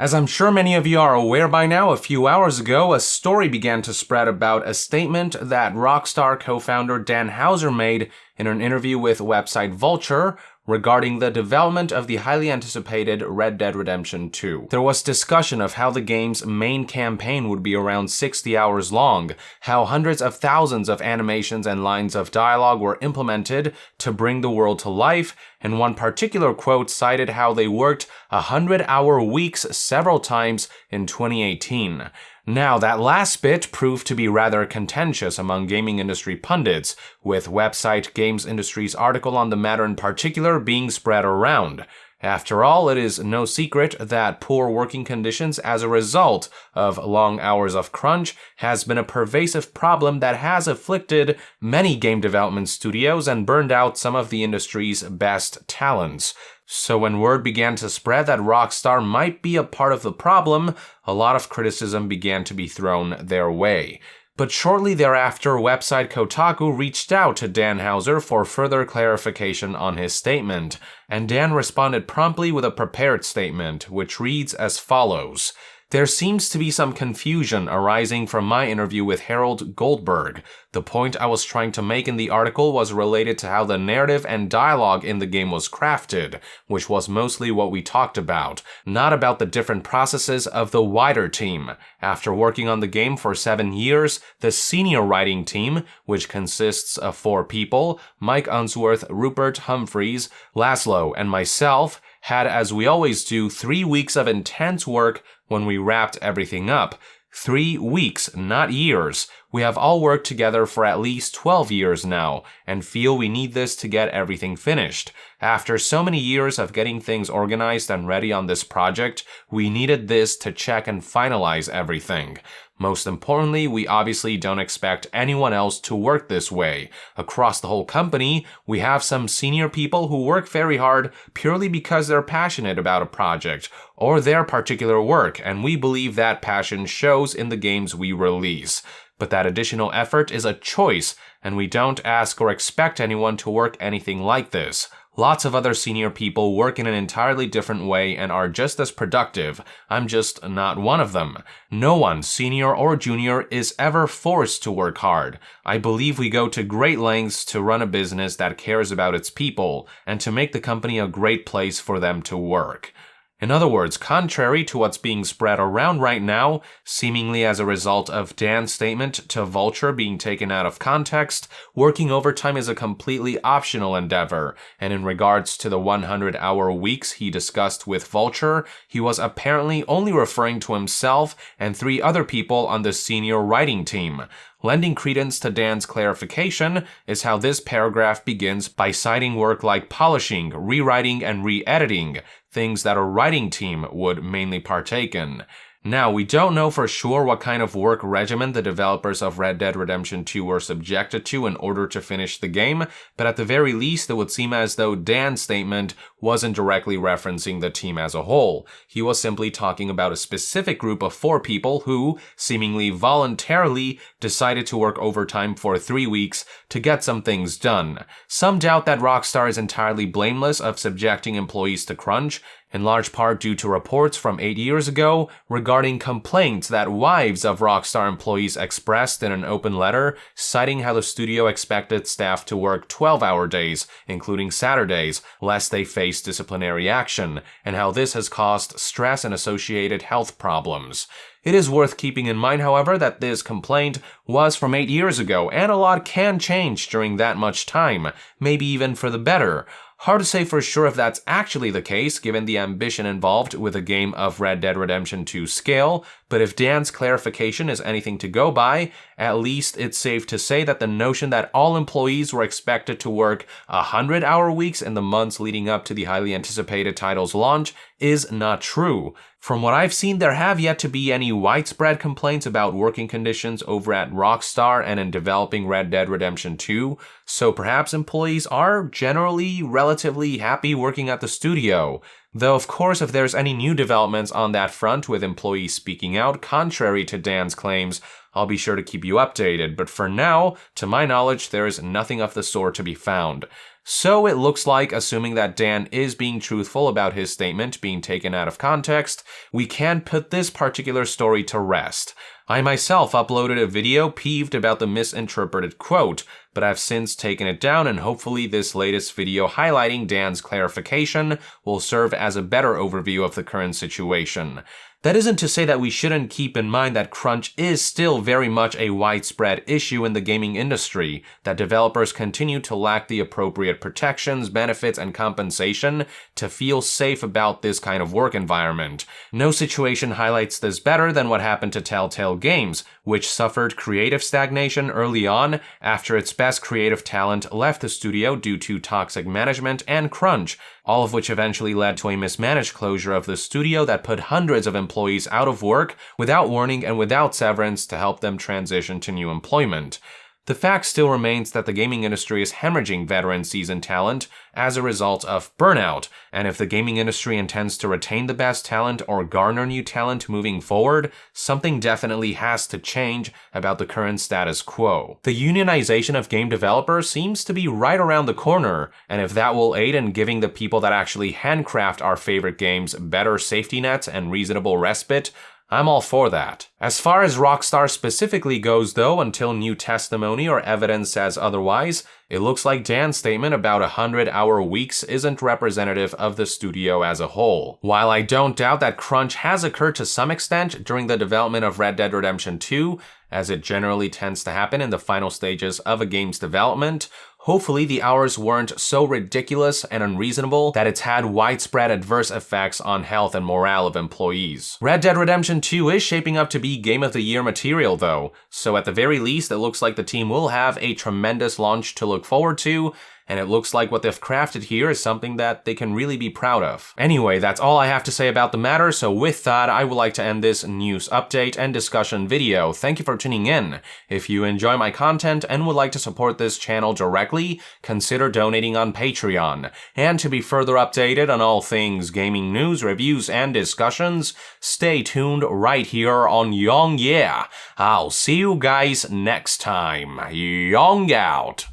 As I'm sure many of you are aware by now, a few hours ago, a story began to spread about a statement that Rockstar co-founder Dan Houser made in an interview with website Vulture regarding the development of the highly anticipated Red Dead Redemption 2. There was discussion of how the game's main campaign would be around 60 hours long, how hundreds of thousands of animations and lines of dialogue were implemented to bring the world to life, and one particular quote cited how they worked 100-hour weeks several times in 2018. Now, that last bit proved to be rather contentious among gaming industry pundits, with website Games Industry's article on the matter in particular being spread around. After all, it is no secret that poor working conditions as a result of long hours of crunch has been a pervasive problem that has afflicted many game development studios and burned out some of the industry's best talents. So when word began to spread that Rockstar might be a part of the problem, a lot of criticism began to be thrown their way. But shortly thereafter, website Kotaku reached out to Dan Houser for further clarification on his statement, and Dan responded promptly with a prepared statement, which reads as follows. There seems to be some confusion arising from my interview with Harold Goldberg. The point I was trying to make in the article was related to how the narrative and dialogue in the game was crafted, which was mostly what we talked about, not about the different processes of the wider team. After working on the game for 7 years, the senior writing team, which consists of 4 people, Mike Unsworth, Rupert Humphreys, Laszlo, and myself, had, as we always do, 3 weeks of intense work when we wrapped everything up. 3 weeks, not years. We have all worked together for at least 12 years now, and feel we need this to get everything finished. After so many years of getting things organized and ready on this project, we needed this to check and finalize everything. Most importantly, we obviously don't expect anyone else to work this way. Across the whole company, we have some senior people who work very hard purely because they're passionate about a project or their particular work, and we believe that passion shows in the games we release. But that additional effort is a choice, and we don't ask or expect anyone to work anything like this. Lots of other senior people work in an entirely different way and are just as productive. I'm just not one of them. No one, senior or junior, is ever forced to work hard. I believe we go to great lengths to run a business that cares about its people and to make the company a great place for them to work. In other words, contrary to what's being spread around right now, seemingly as a result of Dan's statement to Vulture being taken out of context, working overtime is a completely optional endeavor, and in regards to the 100-hour weeks he discussed with Vulture, he was apparently only referring to himself and 3 other people on the senior writing team. Lending credence to Dan's clarification is how this paragraph begins by citing work like polishing, rewriting, and re-editing, things that a writing team would mainly partake in. Now, we don't know for sure what kind of work regimen the developers of Red Dead Redemption 2 were subjected to in order to finish the game, but at the very least it would seem as though Dan's statement wasn't directly referencing the team as a whole. He was simply talking about a specific group of 4 people who, seemingly voluntarily, decided to work overtime for 3 weeks to get some things done. Some doubt that Rockstar is entirely blameless of subjecting employees to crunch, in large part due to reports from 8 years ago regarding complaints that wives of Rockstar employees expressed in an open letter, citing how the studio expected staff to work 12-hour days, including Saturdays, lest they face disciplinary action, and how this has caused stress and associated health problems. It is worth keeping in mind, however, that this complaint was from 8 years ago, and a lot can change during that much time, maybe even for the better. Hard to say for sure if that's actually the case, given the ambition involved with a game of Red Dead Redemption 2 scale, but if Dan's clarification is anything to go by, at least it's safe to say that the notion that all employees were expected to work 100-hour weeks in the months leading up to the highly anticipated title's launch is not true. From what I've seen, there have yet to be any widespread complaints about working conditions over at Rockstar and in developing Red Dead Redemption 2, so perhaps employees are generally relatively happy working at the studio. Though, of course, if there's any new developments on that front with employees speaking out contrary to Dan's claims, I'll be sure to keep you updated, but for now, to my knowledge, there is nothing of the sort to be found. So it looks like, assuming that Dan is being truthful about his statement being taken out of context, we can put this particular story to rest. I myself uploaded a video peeved about the misinterpreted quote, but I've since taken it down, and hopefully this latest video highlighting Dan's clarification will serve as a better overview of the current situation. That isn't to say that we shouldn't keep in mind that crunch is still very much a widespread issue in the gaming industry, that developers continue to lack the appropriate protections, benefits, and compensation to feel safe about this kind of work environment. No situation highlights this better than what happened to Telltale Games, which suffered creative stagnation early on after its best creative talent left the studio due to toxic management and crunch, all of which eventually led to a mismanaged closure of the studio that put hundreds of employees out of work without warning and without severance to help them transition to new employment. The fact still remains that the gaming industry is hemorrhaging veteran seasoned talent as a result of burnout, and if the gaming industry intends to retain the best talent or garner new talent moving forward, something definitely has to change about the current status quo. The unionization of game developers seems to be right around the corner, and if that will aid in giving the people that actually handcraft our favorite games better safety nets and reasonable respite, I'm all for that. As far as Rockstar specifically goes though, until new testimony or evidence says otherwise, it looks like Dan's statement about 100-hour weeks isn't representative of the studio as a whole. While I don't doubt that crunch has occurred to some extent during the development of Red Dead Redemption 2, as it generally tends to happen in the final stages of a game's development, hopefully the hours weren't so ridiculous and unreasonable that it's had widespread adverse effects on health and morale of employees. Red Dead Redemption 2 is shaping up to be Game of the Year material though, so at the very least it looks like the team will have a tremendous launch to look forward to, and it looks like what they've crafted here is something that they can really be proud of. Anyway, that's all I have to say about the matter, so with that, I would like to end this news update and discussion video. Thank you for tuning in. If you enjoy my content and would like to support this channel directly, consider donating on Patreon. And to be further updated on all things gaming news, reviews, and discussions, stay tuned right here on Young Yeah. I'll see you guys next time. Young out.